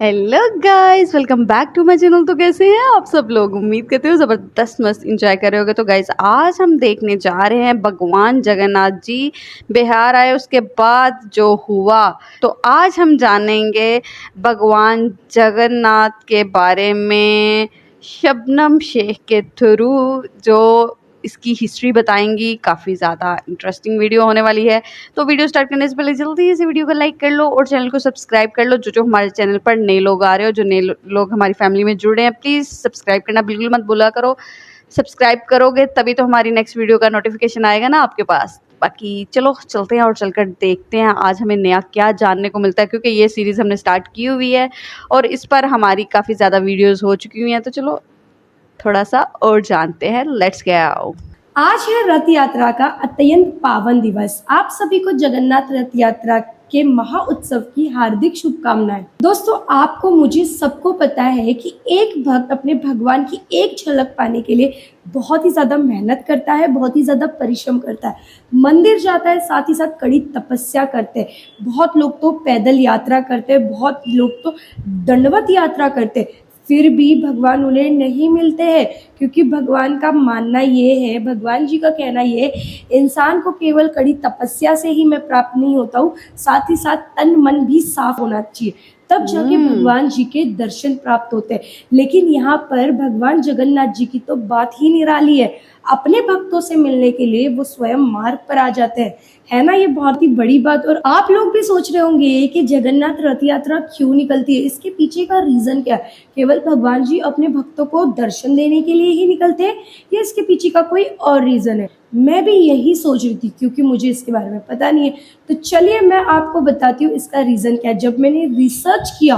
Hello guys, welcome back to my channel. तो कैसे हैं आप सब लोग? उम्मीद करते हो ज़बरदस्त मस्त इंजॉय कर रहे होगे। तो गाइस, आज हम देखने जा रहे हैं भगवान जगन्नाथ जी बिहार आए, उसके बाद जो हुआ। तो आज हम जानेंगे भगवान जगन्नाथ के बारे में शबनम शेख के थ्रू, जो इसकी हिस्ट्री बताएंगी। काफ़ी ज़्यादा इंटरेस्टिंग वीडियो होने वाली है। तो वीडियो स्टार्ट करने से पहले जल्दी से वीडियो को लाइक कर लो और चैनल को सब्सक्राइब कर लो। जो हमारे चैनल पर नए लोग आ रहे हो, जो नए लोग हमारी फैमिली में जुड़े हैं, प्लीज़ सब्सक्राइब करना बिल्कुल मत भूला करो। सब्सक्राइब करोगे तभी तो हमारी नेक्स्ट वीडियो का नोटिफिकेशन आएगा ना आपके पास। बाकी चलो चलते हैं और चलकर देखते हैं आज हमें नया क्या जानने को मिलता है, क्योंकि ये सीरीज़ हमने स्टार्ट की हुई है और इस पर हमारी काफ़ी ज़्यादा वीडियोज़ हो चुकी हुई हैं। तो चलो थोड़ा सा और जानते हैं। Let's go. आज है रथ यात्रा का अत्यंत पावन दिवस। आप सभी को जगन्नाथ रथ यात्रा के महा उत्सव की हार्दिक शुभकामनाएं। दोस्तों, आपको मुझे सबको पता है कि एक भक्त अपने भगवान की एक झलक पाने के लिए बहुत ही ज्यादा मेहनत करता है, बहुत ही ज्यादा परिश्रम करता है, मंदिर जाता है, साथ ही साथ कड़ी तपस्या करते हैं। बहुत लोग तो पैदल यात्रा करते हैं, बहुत लोग तो दंडवत यात्रा करते हैं, फिर भी भगवान उन्हें नहीं मिलते हैं। क्योंकि भगवान का मानना ये है, भगवान जी का कहना ये है, इंसान को केवल कड़ी तपस्या से ही मैं प्राप्त नहीं होता हूँ, साथ ही साथ तन मन भी साफ होना चाहिए, तब जाके भगवान जी के दर्शन प्राप्त होते हैं। लेकिन यहाँ पर भगवान जगन्नाथ जी की तो बात ही निराली है। अपने भक्तों से मिलने के लिए वो स्वयं मार्ग पर आ जाते हैं, है ना? ये बहुत ही बड़ी बात। और आप लोग भी सोच रहे होंगे कि जगन्नाथ रथ यात्रा क्यों निकलती है, इसके पीछे का रीजन क्या है? केवल भगवान जी अपने भक्तों को दर्शन देने के लिए ही निकलते हैं या इसके पीछे का कोई और रीजन है? मैं भी यही सोच रही थी, क्योंकि मुझे इसके बारे में पता नहीं है। तो चलिए मैं आपको बताती हूँ इसका रीजन क्या है। जब मैंने रिसर्च किया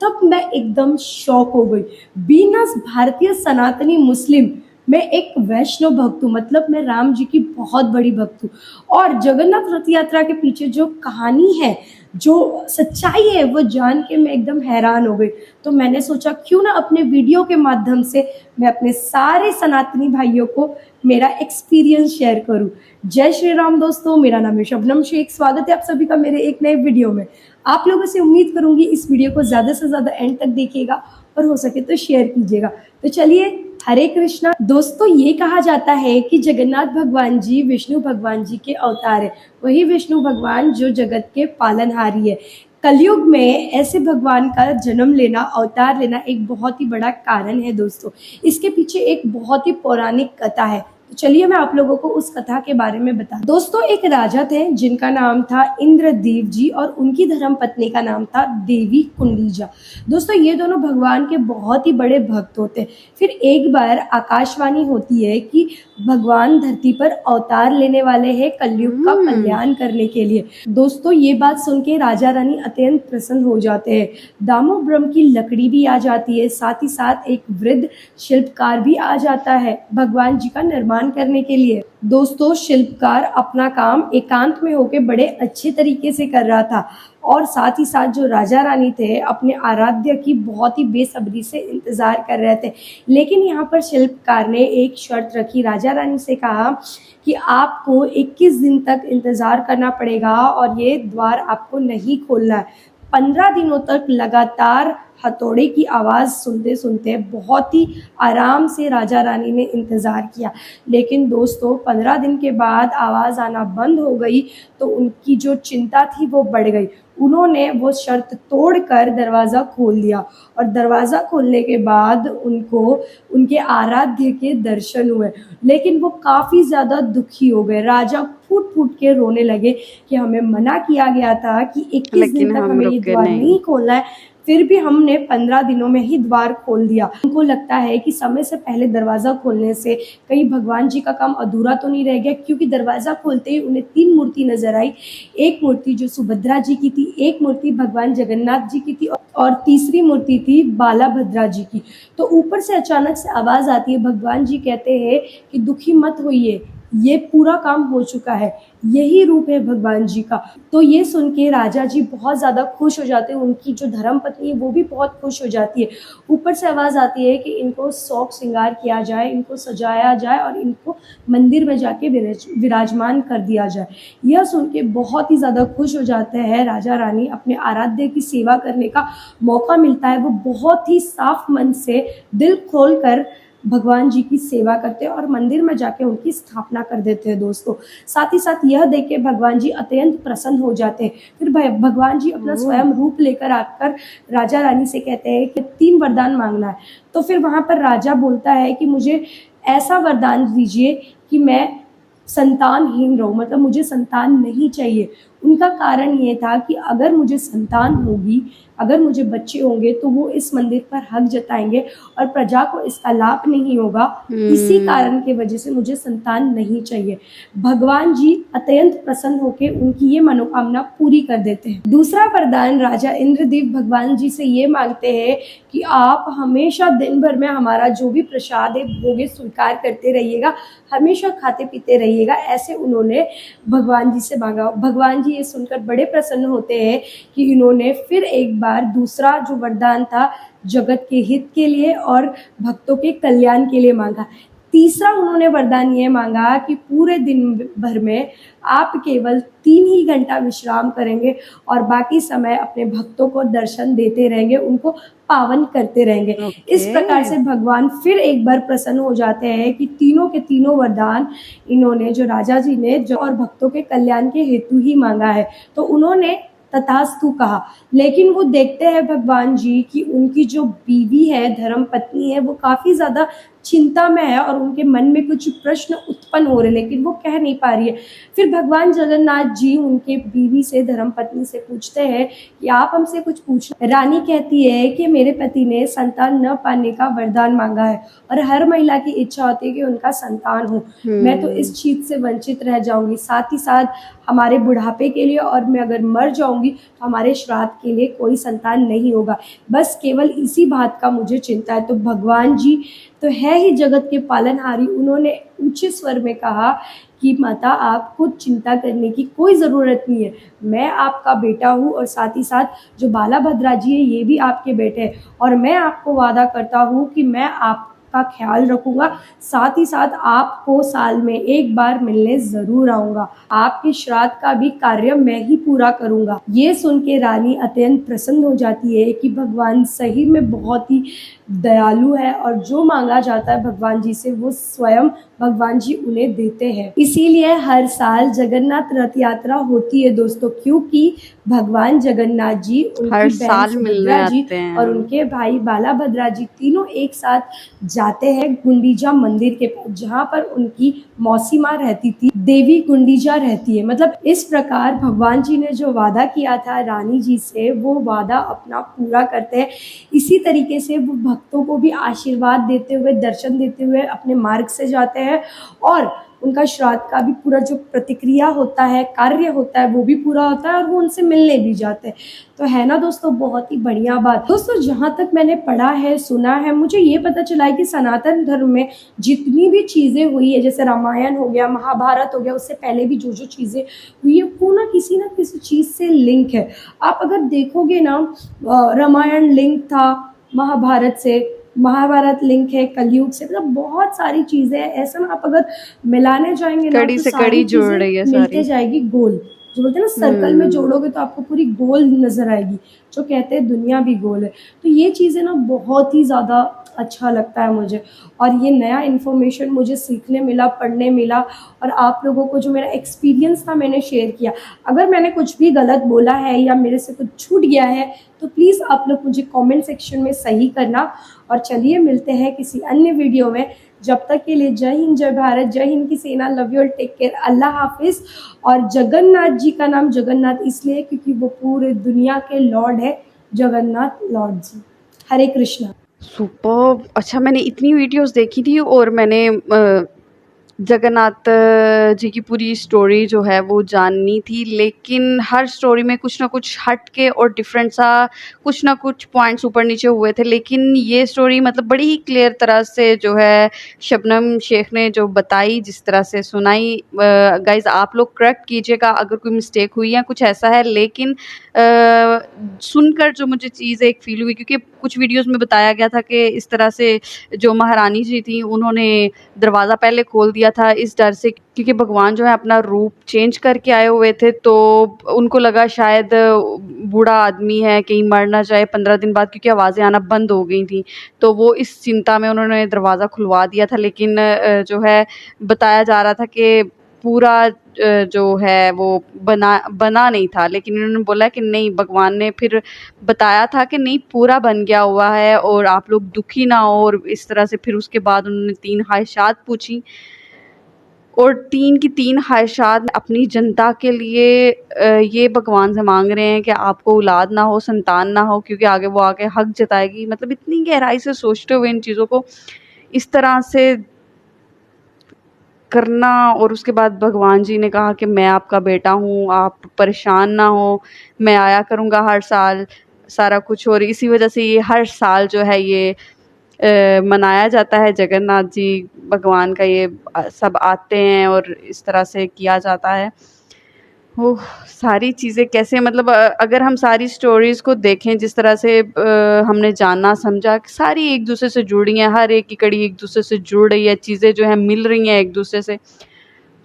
तब मैं एकदम शॉक हो गई। बिना भारतीय सनातनी मुस्लिम, मैं एक वैष्णव भक्त हूँ, मतलब मैं राम जी की बहुत बड़ी भक्त हूँ। और जगन्नाथ रथ यात्रा के पीछे जो कहानी है, जो सच्चाई है, वो जान के मैं एकदम हैरान हो गई। तो मैंने सोचा क्यों ना अपने वीडियो के माध्यम से मैं अपने सारे सनातनी भाइयों को मेरा एक्सपीरियंस शेयर करूं। जय श्री राम दोस्तों, मेरा नाम है शबनम शेख। स्वागत है आप सभी का मेरे एक नए वीडियो में। आप लोगों से उम्मीद करूंगी इस वीडियो को ज़्यादा से ज़्यादा एंड तक देखिएगा और हो सके तो शेयर कीजिएगा। तो चलिए, हरे कृष्णा। दोस्तों, ये कहा जाता है कि जगन्नाथ भगवान जी विष्णु भगवान जी के अवतार है। वही विष्णु भगवान जो जगत के पालनहारी है। कलयुग में ऐसे भगवान का जन्म लेना, अवतार लेना एक बहुत ही बड़ा कारण है दोस्तों। इसके पीछे एक बहुत ही पौराणिक कथा है। तो चलिए मैं आप लोगों को उस कथा के बारे में बता। दोस्तों, एक राजा थे जिनका नाम था इंद्रदेव जी और उनकी धर्म पत्नी का नाम था देवी कुंडीजा। दोस्तों, ये दोनों भगवान के बहुत ही बड़े भक्त होते। फिर एक बार आकाशवाणी होती है कि भगवान धरती पर अवतार लेने वाले हैं कलयुग का कल्याण करने के लिए। दोस्तों, ये बात सुन के राजा रानी अत्यंत प्रसन्न हो जाते हैं। दामो ब्रह्म की लकड़ी भी आ जाती है, साथ ही साथ एक वृद्ध शिल्पकार भी आ जाता है भगवान जी का निर्माण करने के लिए। दोस्तों, शिल्पकार अपना काम एकांत में होकर बड़े अच्छे तरीके से कर रहा था और साथ ही साथ जो राजा रानी थे अपने आराध्य की बहुत ही बेसब्री से इंतजार कर रहे थे। लेकिन यहाँ पर शिल्पकार ने एक शर्त रखी। राजा रानी से कहा कि आपको 21 दिन तक इंतजार करना पड़ेगा और ये द्वार आपको नहीं खोलना है। 15 दिनों तक लगातार हथौड़े की आवाज़ सुनते सुनते बहुत ही आराम से राजा रानी ने इंतज़ार किया। लेकिन दोस्तों, 15 दिन के बाद आवाज़ आना बंद हो गई तो उनकी जो चिंता थी वो बढ़ गई। उन्होंने वो शर्त तोड़कर दरवाज़ा खोल दिया और दरवाज़ा खोलने के बाद उनको उनके आराध्य के दर्शन हुए। लेकिन वो काफ़ी ज़्यादा दुखी हो गए। राजा फूट फूट के रोने लगे कि हमें मना किया गया था कि 21 दिन तक हमें ये द्वार नहीं खोलना है, फिर भी हमने 15 दिनों में ही द्वार खोल दिया। उनको लगता है कि समय से पहले दरवाज़ा खोलने से कहीं भगवान जी का काम अधूरा तो नहीं रह गया, क्योंकि दरवाज़ा खोलते ही उन्हें 3 मूर्ति नजर आई। एक मूर्ति जो सुभद्रा जी की थी, एक मूर्ति भगवान जगन्नाथ जी की थी और तीसरी मूर्ति थी बालाभद्रा जी की। तो ऊपर से अचानक से आवाज़ आती है। भगवान जी कहते हैं कि दुखी मत होइए, ये पूरा काम हो चुका है, यही रूप है भगवान जी का। तो ये सुन के राजा जी बहुत ज़्यादा खुश हो जाते हैं, उनकी जो धर्म पत्नी है वो भी बहुत खुश हो जाती है। ऊपर से आवाज़ आती है कि इनको शौक श्रृंगार किया जाए, इनको सजाया जाए और इनको मंदिर में जाके विराजमान कर दिया जाए। यह सुन के बहुत ही ज़्यादा खुश हो जाते हैं राजा रानी, अपने आराध्य की सेवा करने का मौका मिलता है। वो बहुत ही साफ मन से दिल खोल कर भगवान जी की सेवा करते हैं और मंदिर में जाके उनकी स्थापना कर देते हैं दोस्तों। साथ ही साथ यह देख के भगवान जी अत्यंत प्रसन्न हो जाते हैं। फिर भगवान जी अपना स्वयं रूप लेकर आकर राजा रानी से कहते हैं कि 3 वरदान मांगना है। तो फिर वहाँ पर राजा बोलता है कि मुझे ऐसा वरदान दीजिए कि मैं संतानहीन रहूं, मतलब मुझे संतान नहीं चाहिए। उनका कारण ये था कि अगर मुझे संतान होगी, अगर मुझे बच्चे होंगे तो वो इस मंदिर पर हक जताएंगे और प्रजा को इसका लाभ नहीं होगा। इसी कारण की वजह से मुझे संतान नहीं चाहिए। भगवान जी अत्यंत प्रसन्न होकर उनकी ये मनोकामना पूरी कर देते हैं। दूसरा वरदान राजा इंद्रदेव भगवान जी से ये मांगते हैं कि आप हमेशा दिन भर में हमारा जो भी प्रसाद है भोगे स्वीकार करते रहिएगा, हमेशा खाते पीते रहिएगा। ऐसे उन्होंने भगवान जी से मांगा। भगवान जी ये सुनकर बड़े प्रसन्न होते हैं कि इन्होंने फिर एक बार दूसरा जो वरदान था जगत के हित के लिए और भक्तों के कल्याण के लिए मांगा। तीसरा उन्होंने वरदान ये मांगा कि पूरे दिन भर में आप केवल 3 ही घंटा विश्राम करेंगे और बाकी समय अपने भक्तों को दर्शन देते रहेंगे, उनको पावन करते रहेंगे। इस प्रकार से भगवान फिर एक बार प्रसन्न हो जाते हैं कि तीनों के तीनों वरदान इन्होंने जो राजा जी ने जो और भक्तों के कल्याण के हेतु ही मांगा है। तो उन्होंने तथास्तु कहा। लेकिन वो देखते हैं भगवान जी कि उनकी जो बीवी है, धर्म पत्नी है, वो काफ़ी ज़्यादा चिंता में है और उनके मन में कुछ प्रश्न उत्पन्न हो रहे, लेकिन वो कह नहीं पा रही है। फिर भगवान जगन्नाथ जी उनके बीवी से, धर्म पत्नी से पूछते हैं कि आप हमसे कुछ पूछना। रानी कहती है कि मेरे पति ने संतान न पाने का वरदान मांगा है और हर महिला की इच्छा होती है कि उनका संतान हो। मैं तो इस चीज़ से वंचित रह जाऊंगी, साथ ही साथ हमारे बुढ़ापे के लिए, और मैं अगर मर जाऊंगी तो हमारे श्राद्ध के लिए कोई संतान नहीं होगा। बस केवल इसी बात का मुझे चिंता है। तो भगवान जी तो है ही जगत के पालनहारी, उन्होंने ऊंचे स्वर में कहा कि माता आपको चिंता करने की कोई ज़रूरत नहीं है, मैं आपका बेटा हूँ और साथ ही साथ जो बालाभद्रा जी है ये भी आपके बेटे हैं और मैं आपको वादा करता हूँ कि मैं आपका ख्याल रखूंगा, साथ ही साथ आपको साल में एक बार मिलने ज़रूर आऊँगा, आपके श्राद्ध का भी कार्य मैं ही पूरा करूँगा। ये सुन के रानी अत्यंत प्रसन्न हो जाती है कि भगवान सही में बहुत ही दयालु है और जो मांगा जाता है भगवान जी से वो स्वयं भगवान जी उन्हें देते हैं। इसीलिए हर साल जगन्नाथ रथ यात्रा होती है दोस्तों, क्योंकि भगवान जगन्नाथ जी, हर उनकी बहन साल मिलने सुभद्रा जी आते हैं। और उनके भाई बालाभद्रा जी तीनों एक साथ जाते हैं गुंडीचा मंदिर के पास, जहाँ पर उनकी मौसी माँ रहती थी, देवी गुंडीचा रहती है। मतलब इस प्रकार भगवान जी ने जो वादा किया था रानी जी से, वो वादा अपना पूरा करते हैं। इसी तरीके से वो भक्तों को भी आशीर्वाद देते हुए, दर्शन देते हुए अपने मार्ग से जाते हैं और उनका श्राद्ध का भी पूरा जो प्रतिक्रिया होता है, कार्य होता है, वो भी पूरा होता है और वो उनसे मिलने भी जाते हैं। तो है ना दोस्तों, बहुत ही बढ़िया बात। दोस्तों जहाँ तक मैंने पढ़ा है, सुना है, मुझे ये पता चला है कि सनातन धर्म में जितनी भी चीज़ें हुई है, जैसे रामायण हो गया, महाभारत हो गया, उससे पहले भी जो चीज़ें हुई है वो ना किसी चीज़ से लिंक है। आप अगर देखोगे ना, रामायण लिंक था महाभारत से, महाभारत लिंक है कलयुग से, मतलब बहुत सारी चीज़ें हैं। ऐसा ना आप अगर मिलाने जाएंगे ना कड़ी तो से सारी कड़ी जोड़ चीज़ें रही है मिलते सारी। जाएगी गोल। जो बोलते हैं ना सर्कल में जोड़ोगे तो आपको पूरी गोल नजर आएगी, जो कहते हैं दुनिया भी गोल है। तो ये चीज़ें ना बहुत ही ज़्यादा अच्छा लगता है मुझे, और ये नया इन्फॉर्मेशन मुझे सीखने मिला, पढ़ने मिला, और आप लोगों को जो मेरा एक्सपीरियंस था मैंने शेयर किया। अगर मैंने कुछ भी गलत बोला है या मेरे से कुछ छूट गया है तो प्लीज़ आप लोग मुझे कमेंट सेक्शन में सही करना। और चलिए मिलते हैं किसी अन्य वीडियो में, जब तक के लिए जय हिंद, जय भारत, जय हिंद की सेना, love you all, take care, Allah हाफिज़। और जगन्नाथ जी का नाम जगन्नाथ इसलिए क्योंकि वो पूरे दुनिया के लॉर्ड है, जगन्नाथ लॉर्ड जी। हरे कृष्णा। सुपर्ब। अच्छा, मैंने इतनी वीडियोस देखी थी और मैंने जगन्नाथ जी की पूरी स्टोरी जो है वो जाननी थी, लेकिन हर स्टोरी में कुछ ना कुछ हट के और डिफरेंट सा कुछ ना कुछ पॉइंट्स ऊपर नीचे हुए थे। लेकिन ये स्टोरी मतलब बड़ी ही क्लियर तरह से जो है शबनम शेख ने जो बताई, जिस तरह से सुनाई, गाइज आप लोग करेक्ट कीजिएगा अगर कोई मिस्टेक हुई है, कुछ ऐसा है। लेकिन सुनकर जो मुझे चीज़ एक फ़ील हुई, क्योंकि कुछ वीडियोज़ में बताया गया था कि इस तरह से जो महारानी जी थी उन्होंने दरवाज़ा पहले खोल दिया था इस डर से, क्योंकि भगवान जो है अपना रूप चेंज करके आए हुए थे, तो उनको लगा शायद बूढ़ा आदमी है, कहीं मर ना जाए 15 दिन बाद, क्योंकि आवाज़ें आना बंद हो गई थी। तो वो इस चिंता में उन्होंने दरवाज़ा खुलवा दिया था। लेकिन जो है बताया जा रहा था कि पूरा जो है वो बना नहीं था। लेकिन इन्होंने बोला कि नहीं, भगवान ने फिर बताया था कि नहीं, पूरा बन गया हुआ है और आप लोग दुखी ना हो। और इस तरह से फिर उसके बाद उन्होंने 3 ख्वाहिशात पूछी, और 3 की 3 ख्वाहिशात अपनी जनता के लिए ये भगवान से मांग रहे हैं कि आपको औलाद ना हो, संतान ना हो, क्योंकि आगे वो आके हक जताएगी। मतलब इतनी गहराई से सोचते हुए इन चीज़ों को इस तरह से करना। और उसके बाद भगवान जी ने कहा कि मैं आपका बेटा हूँ, आप परेशान ना हो, मैं आया करूँगा हर साल, सारा कुछ। और इसी वजह से ये हर साल जो है ये मनाया जाता है, जगन्नाथ जी भगवान का ये सब आते हैं और इस तरह से किया जाता है। ओह! सारी चीज़ें कैसे, मतलब अगर हम सारी स्टोरीज़ को देखें जिस तरह से हमने जाना समझा, सारी एक दूसरे से जुड़ी हैं, हर एक की कड़ी एक दूसरे से जुड़ रही है, चीज़ें जो हैं मिल रही हैं एक दूसरे से।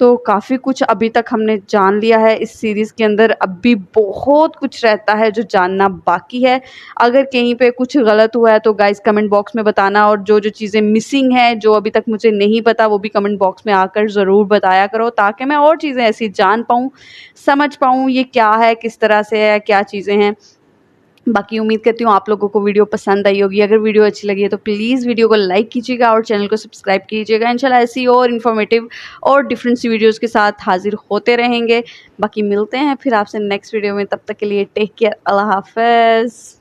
तो काफ़ी कुछ अभी तक हमने जान लिया है इस सीरीज़ के अंदर। अब भी बहुत कुछ रहता है जो जानना बाकी है। अगर कहीं पे कुछ गलत हुआ है तो गाइज़ कमेंट बॉक्स में बताना, और जो चीज़ें मिसिंग हैं, जो अभी तक मुझे नहीं पता, वो भी कमेंट बॉक्स में आकर ज़रूर बताया करो, ताकि मैं और चीज़ें ऐसी जान पाऊँ, समझ पाऊँ ये क्या है, किस तरह से है, क्या चीज़ें हैं। बाकी उम्मीद करती हूँ आप लोगों को वीडियो पसंद आई होगी। अगर वीडियो अच्छी लगी है तो प्लीज़ वीडियो को लाइक कीजिएगा और चैनल को सब्सक्राइब कीजिएगा। इंशाल्लाह ऐसी और इन्फॉर्मेटिव और डिफरेंट सी वीडियोज़ के साथ हाजिर होते रहेंगे। बाकी मिलते हैं फिर आपसे नेक्स्ट वीडियो में, तब तक के लिए टेक केयर, अल्लाह हाफ़िज़।